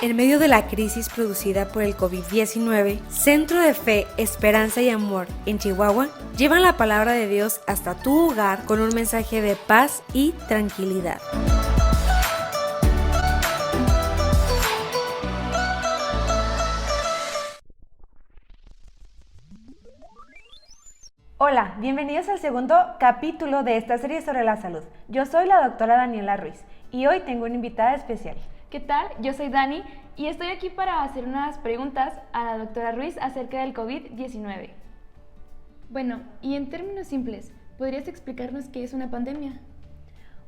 En medio de la crisis producida por el COVID-19, Centro de Fe, Esperanza y Amor en Chihuahua llevan la palabra de Dios hasta tu hogar con un mensaje de paz y tranquilidad. Hola, bienvenidos al segundo capítulo de esta serie sobre la salud. Yo soy la doctora Daniela Ruiz y hoy tengo una invitada especial. ¿Qué tal? Yo soy Dani y estoy aquí para hacer unas preguntas a la doctora Ruiz acerca del COVID-19. Bueno, y en términos simples, ¿podrías explicarnos qué es una pandemia?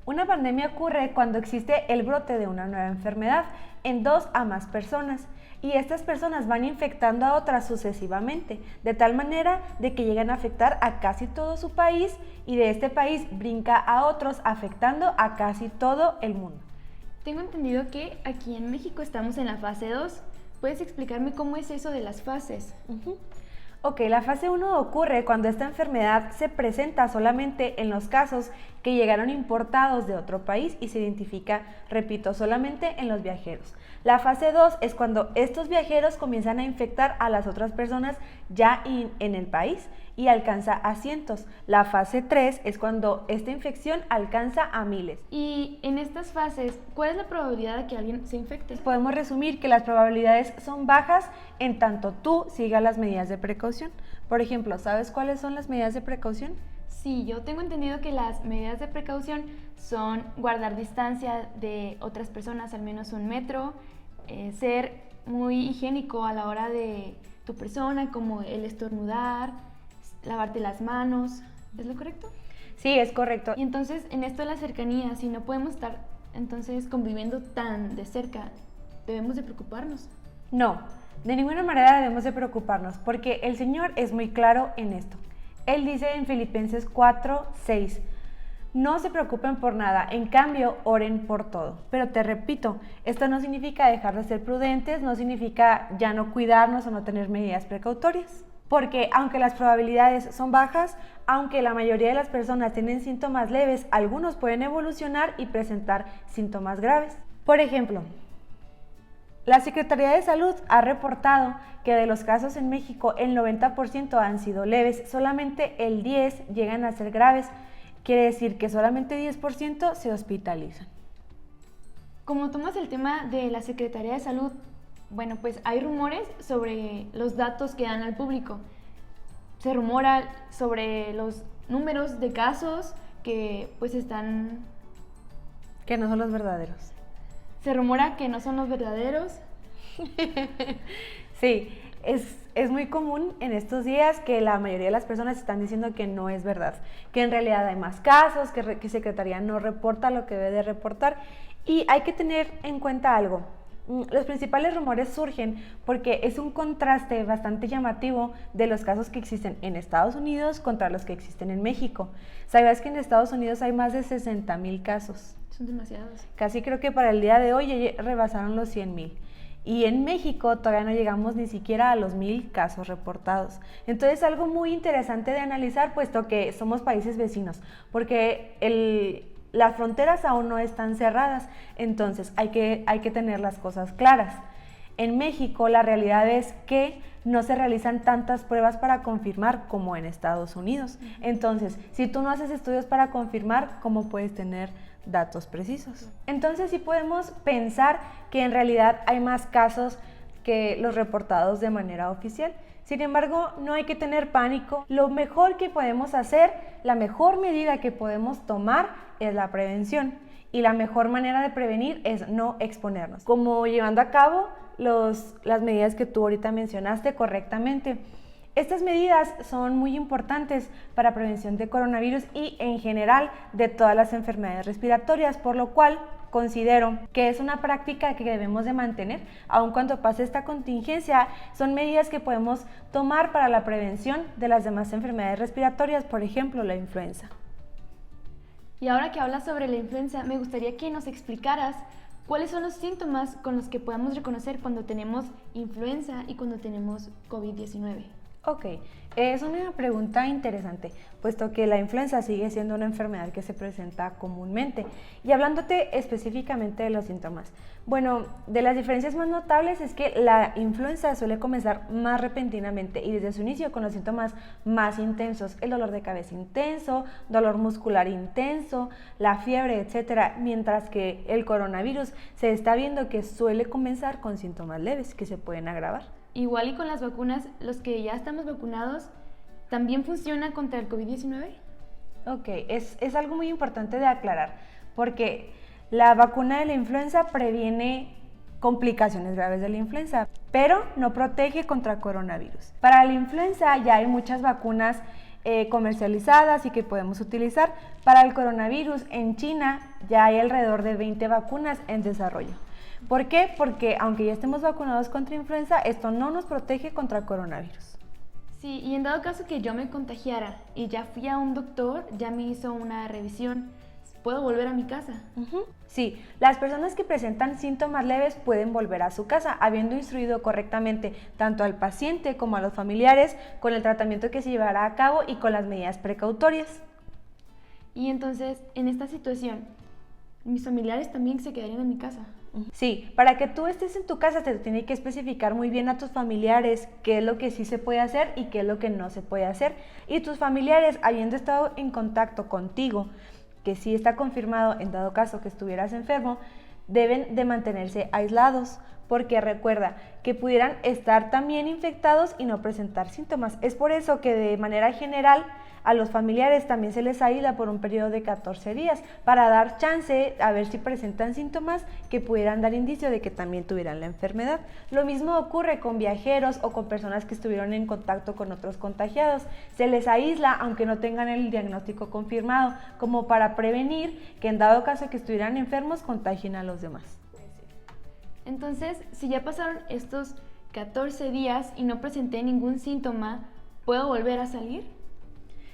Una pandemia ocurre cuando existe el brote de una nueva enfermedad en 2 a más personas y estas personas van infectando a otras sucesivamente, de tal manera de que llegan a afectar a casi todo su país y de este país brinca a otros afectando a casi todo el mundo. Tengo entendido que aquí en México estamos en la fase 2. ¿Puedes explicarme cómo es eso de las fases? Ok, la fase 1 ocurre cuando esta enfermedad se presenta solamente en los casos que llegaron importados de otro país y se identifica, repito, solamente en los viajeros. La fase 2 es cuando estos viajeros comienzan a infectar a las otras personas ya en el país y alcanza a cientos. La fase 3 es cuando esta infección alcanza a miles. Y en estas fases, ¿cuál es la probabilidad de que alguien se infecte? Podemos resumir que las probabilidades son bajas en tanto tú sigas las medidas de precaución. Por ejemplo, ¿sabes cuáles son las medidas de precaución? Sí, yo tengo entendido que las medidas de precaución son guardar distancia de otras personas, al menos 1 metro, ser muy higiénico a la hora de tu persona, como el estornudar, lavarte las manos. ¿Es lo correcto? Sí, es correcto. Y entonces, en esto de la cercanía, si no podemos estar entonces conviviendo tan de cerca, ¿debemos de preocuparnos? No, de ninguna manera debemos de preocuparnos, porque el Señor es muy claro en esto. Él dice en Filipenses 4:6, no se preocupen por nada, en cambio oren por todo. Pero te repito, esto no significa dejar de ser prudentes, no significa ya no cuidarnos o no tener medidas precautorias. Porque aunque las probabilidades son bajas, aunque la mayoría de las personas tienen síntomas leves, algunos pueden evolucionar y presentar síntomas graves. Por ejemplo, la Secretaría de Salud ha reportado que de los casos en México el 90% han sido leves, solamente el 10% llegan a ser graves, quiere decir que solamente 10% se hospitalizan. Como tomas el tema de la Secretaría de Salud, bueno, pues hay rumores sobre los datos que dan al público. Se rumora sobre los números de casos que pues están... Que no son los verdaderos. Se rumora que no son los verdaderos. Sí, es muy común en estos días que la mayoría de las personas están diciendo que no es verdad, que en realidad hay más casos, que Secretaría no reporta lo que debe de reportar. Y hay que tener en cuenta algo. Los principales rumores surgen porque es un contraste bastante llamativo de los casos que existen en Estados Unidos contra los que existen en México. ¿Sabías que en Estados Unidos hay más de 60,000 casos? Son demasiados. Casi creo que para el día de hoy ya rebasaron los 100,000. Y en México todavía no llegamos ni siquiera a los 1,000 casos reportados. Entonces, algo muy interesante de analizar, puesto que somos países vecinos, porque las fronteras aún no están cerradas, entonces hay que tener las cosas claras. En México la realidad es que no se realizan tantas pruebas para confirmar como en Estados Unidos. Entonces, si tú no haces estudios para confirmar, ¿cómo puedes tener datos precisos? Entonces sí podemos pensar que en realidad hay más casos que los reportados de manera oficial. Sin embargo, no hay que tener pánico. Lo mejor que podemos hacer, la mejor medida que podemos tomar es la prevención. Y la mejor manera de prevenir es no exponernos, como llevando a cabo las medidas que tú ahorita mencionaste correctamente. Estas medidas son muy importantes para prevención de coronavirus y en general de todas las enfermedades respiratorias, por lo cual considero que es una práctica que debemos de mantener, aun cuando pase esta contingencia. Son medidas que podemos tomar para la prevención de las demás enfermedades respiratorias, por ejemplo, la influenza. Y ahora que hablas sobre la influenza, me gustaría que nos explicaras cuáles son los síntomas con los que podemos reconocer cuando tenemos influenza y cuando tenemos COVID-19. Ok, es una pregunta interesante, puesto que la influenza sigue siendo una enfermedad que se presenta comúnmente. Y hablándote específicamente de los síntomas, bueno, de las diferencias más notables es que la influenza suele comenzar más repentinamente y desde su inicio con los síntomas más intensos, el dolor de cabeza intenso, dolor muscular intenso, la fiebre, etcétera, mientras que el coronavirus se está viendo que suele comenzar con síntomas leves que se pueden agravar. Igual y con las vacunas, los que ya estamos vacunados, ¿también funciona contra el COVID-19? Ok, es algo muy importante de aclarar, porque la vacuna de la influenza previene complicaciones graves de la influenza, pero no protege contra coronavirus. Para la influenza ya hay muchas vacunas comercializadas y que podemos utilizar. Para el coronavirus en China ya hay alrededor de 20 vacunas en desarrollo. ¿Por qué? Porque aunque ya estemos vacunados contra influenza, esto no nos protege contra coronavirus. Sí, y en dado caso que yo me contagiara y ya fui a un doctor, ya me hizo una revisión, ¿puedo volver a mi casa? Sí, las personas que presentan síntomas leves pueden volver a su casa, habiendo instruido correctamente tanto al paciente como a los familiares con el tratamiento que se llevará a cabo y con las medidas precautorias. Y entonces, en esta situación, ¿mis familiares también se quedarían en mi casa? Sí, para que tú estés en tu casa te tiene que especificar muy bien a tus familiares qué es lo que sí se puede hacer y qué es lo que no se puede hacer. Y tus familiares, habiendo estado en contacto contigo, que sí está confirmado en dado caso que estuvieras enfermo, deben de mantenerse aislados, porque recuerda que pudieran estar también infectados y no presentar síntomas. Es por eso que de manera general a los familiares también se les aísla por un periodo de 14 días para dar chance a ver si presentan síntomas que pudieran dar indicio de que también tuvieran la enfermedad. Lo mismo ocurre con viajeros o con personas que estuvieron en contacto con otros contagiados. Se les aísla aunque no tengan el diagnóstico confirmado, como para prevenir que en dado caso que estuvieran enfermos contagien a los demás. Entonces, si ya pasaron estos 14 días y no presenté ningún síntoma, ¿puedo volver a salir?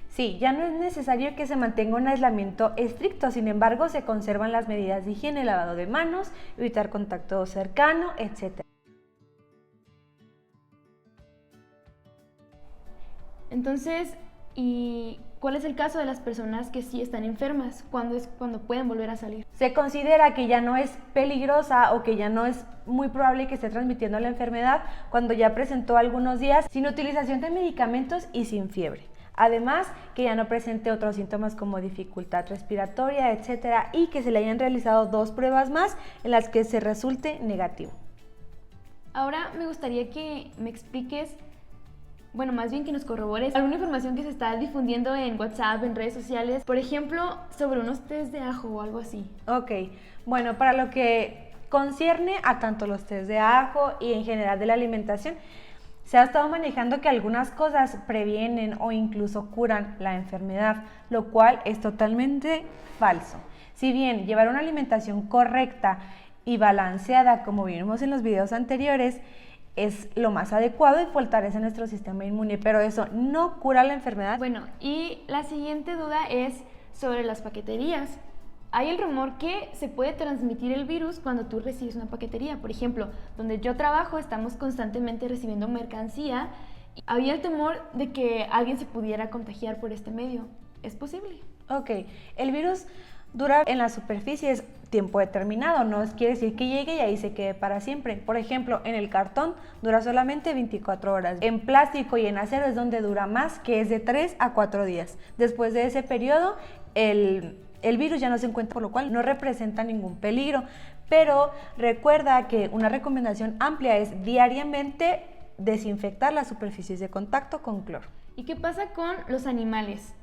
Sí, ya no es necesario que se mantenga un aislamiento estricto, sin embargo, se conservan las medidas de higiene, lavado de manos, evitar contacto cercano, etc. Entonces, ¿y cuál es el caso de las personas que sí están enfermas? ¿Cuándo es cuando pueden volver a salir? Se considera que ya no es peligrosa o que ya no es muy probable que esté transmitiendo la enfermedad cuando ya presentó algunos días sin utilización de medicamentos y sin fiebre. Además, que ya no presente otros síntomas como dificultad respiratoria, etcétera, y que se le hayan realizado 2 pruebas más en las que se resulte negativo. Ahora me gustaría que me expliques, bueno, más bien que nos corrobores alguna información que se está difundiendo en WhatsApp, en redes sociales, por ejemplo, sobre unos test de ajo o algo así. Ok, bueno, para lo que concierne a tanto los test de ajo y en general de la alimentación, se ha estado manejando que algunas cosas previenen o incluso curan la enfermedad, lo cual es totalmente falso. Si bien llevar una alimentación correcta y balanceada, como vimos en los videos anteriores, es lo más adecuado y fortalece nuestro sistema inmune, pero eso no cura la enfermedad. Bueno, y la siguiente duda es sobre las paqueterías. Hay el rumor que se puede transmitir el virus cuando tú recibes una paquetería. Por ejemplo, donde yo trabajo estamos constantemente recibiendo mercancía. Había el temor de que alguien se pudiera contagiar por este medio. ¿Es posible? Ok, el virus dura en las superficies tiempo determinado, no quiere decir que llegue y ahí se quede para siempre. Por ejemplo, en el cartón dura solamente 24 horas. En plástico y en acero es donde dura más, que es de 3 a 4 días. Después de ese periodo, el virus ya no se encuentra, por lo cual no representa ningún peligro. Pero recuerda que una recomendación amplia es diariamente desinfectar las superficies de contacto con cloro. ¿Y qué pasa con los animales?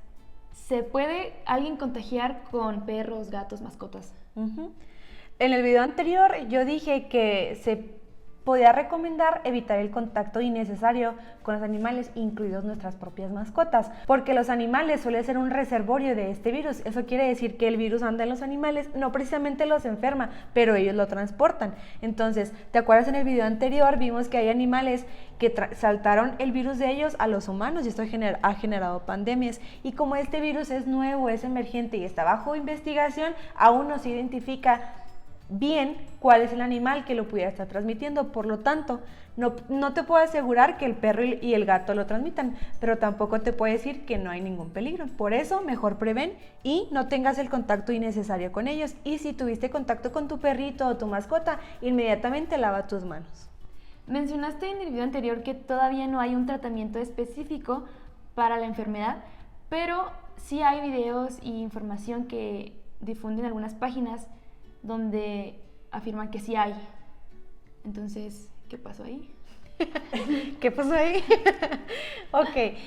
¿Se puede alguien contagiar con perros, gatos, mascotas? En el video anterior yo dije que se podía recomendar evitar el contacto innecesario con los animales, incluidos nuestras propias mascotas, porque los animales suelen ser un reservorio de este virus. Eso quiere decir que el virus anda en los animales, no precisamente los enferma, pero ellos lo transportan. Entonces, ¿te acuerdas en el video anterior? Vimos que hay animales que saltaron el virus de ellos a los humanos y esto ha generado pandemias. Y como este virus es nuevo, es emergente y está bajo investigación, aún no se identifica bien cuál es el animal que lo pudiera estar transmitiendo. Por lo tanto, no te puedo asegurar que el perro y el gato lo transmitan, pero tampoco te puedo decir que no hay ningún peligro. Por eso, mejor prevén y no tengas el contacto innecesario con ellos. Y si tuviste contacto con tu perrito o tu mascota, inmediatamente lava tus manos. Mencionaste en el video anterior que todavía no hay un tratamiento específico para la enfermedad, pero sí hay videos y información que difunden algunas páginas donde afirman que sí hay. Entonces, ¿qué pasó ahí? ¿Qué pasó ahí? Ok,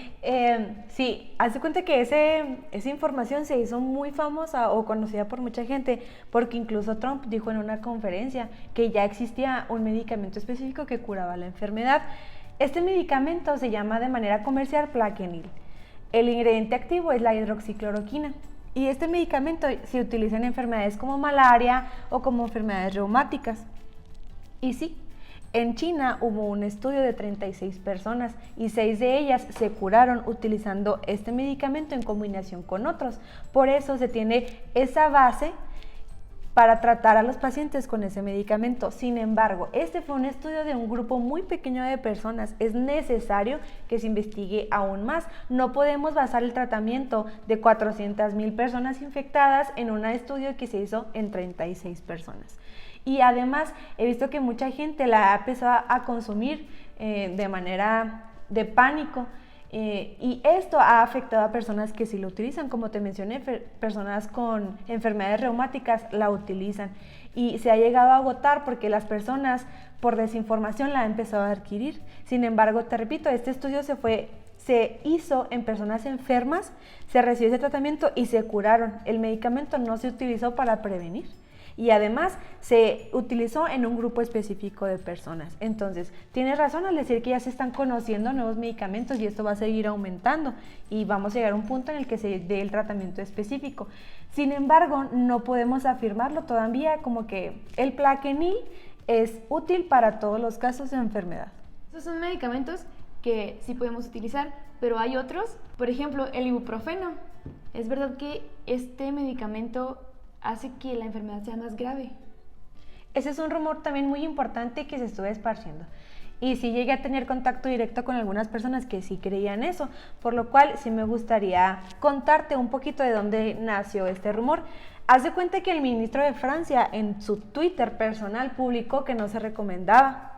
sí, hace cuenta que esa información se hizo muy famosa o conocida por mucha gente porque incluso Trump dijo en una conferencia que ya existía un medicamento específico que curaba la enfermedad. Este medicamento se llama de manera comercial Plaquenil. El ingrediente activo es la hidroxicloroquina. Y este medicamento se utiliza en enfermedades como malaria o como enfermedades reumáticas. Y sí, en China hubo un estudio de 36 personas y 6 de ellas se curaron utilizando este medicamento en combinación con otros. Por eso se tiene esa base para tratar a los pacientes con ese medicamento. Sin embargo, este fue un estudio de un grupo muy pequeño de personas. Es necesario que se investigue aún más. No podemos basar el tratamiento de 400,000 personas infectadas en un estudio que se hizo en 36 personas. Y además, he visto que mucha gente la ha empezado a consumir de manera de pánico. Y esto ha afectado a personas que sí lo utilizan, como te mencioné, personas con enfermedades reumáticas la utilizan y se ha llegado a agotar porque las personas por desinformación la han empezado a adquirir. Sin embargo, te repito, este estudio se hizo en personas enfermas, se recibió ese tratamiento y se curaron. El medicamento no se utilizó para prevenir. Y además se utilizó en un grupo específico de personas. Entonces, tienes razón al decir que ya se están conociendo nuevos medicamentos y esto va a seguir aumentando y vamos a llegar a un punto en el que se dé el tratamiento específico. Sin embargo, no podemos afirmarlo todavía como que el Plaquenil es útil para todos los casos de enfermedad. Estos son medicamentos que sí podemos utilizar, pero hay otros, por ejemplo, el ibuprofeno. ¿Es verdad que este medicamento hace que la enfermedad sea más grave? Ese es un rumor también muy importante que se estuvo esparciendo. Y sí llegué a tener contacto directo con algunas personas que sí creían eso, por lo cual sí me gustaría contarte un poquito de dónde nació este rumor. Haz de cuenta que el ministro de Francia en su Twitter personal publicó que no se recomendaba,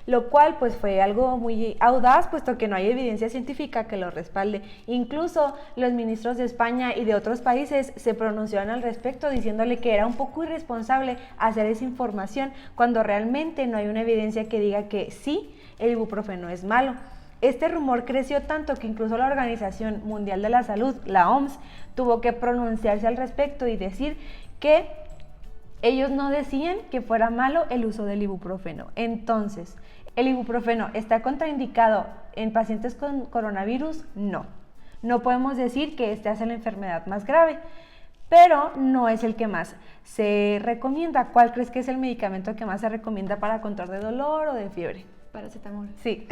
lo cual pues fue algo muy audaz, puesto que no hay evidencia científica que lo respalde. Incluso los ministros de España y de otros países se pronunciaron al respecto diciéndole que era un poco irresponsable hacer esa información cuando realmente no hay una evidencia que diga que sí, el ibuprofeno es malo. Este rumor creció tanto que incluso la Organización Mundial de la Salud, la OMS, tuvo que pronunciarse al respecto y decir que ellos no decían que fuera malo el uso del ibuprofeno. Entonces, ¿el ibuprofeno está contraindicado en pacientes con coronavirus? No. No podemos decir que este hace la enfermedad más grave, pero no es el que más se recomienda. ¿Cuál crees que es el medicamento que más se recomienda para control de dolor o de fiebre? Paracetamol. Sí.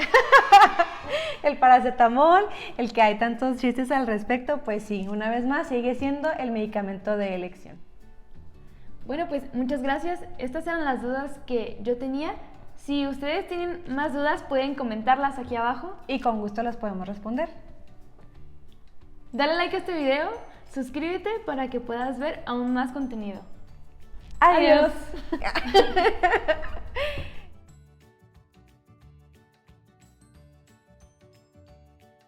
El paracetamol, el que hay tantos chistes al respecto, pues sí, una vez más sigue siendo el medicamento de elección. Bueno, pues muchas gracias. Estas eran las dudas que yo tenía. Si ustedes tienen más dudas, pueden comentarlas aquí abajo. Y con gusto las podemos responder. Dale like a este video, suscríbete para que puedas ver aún más contenido. Adiós.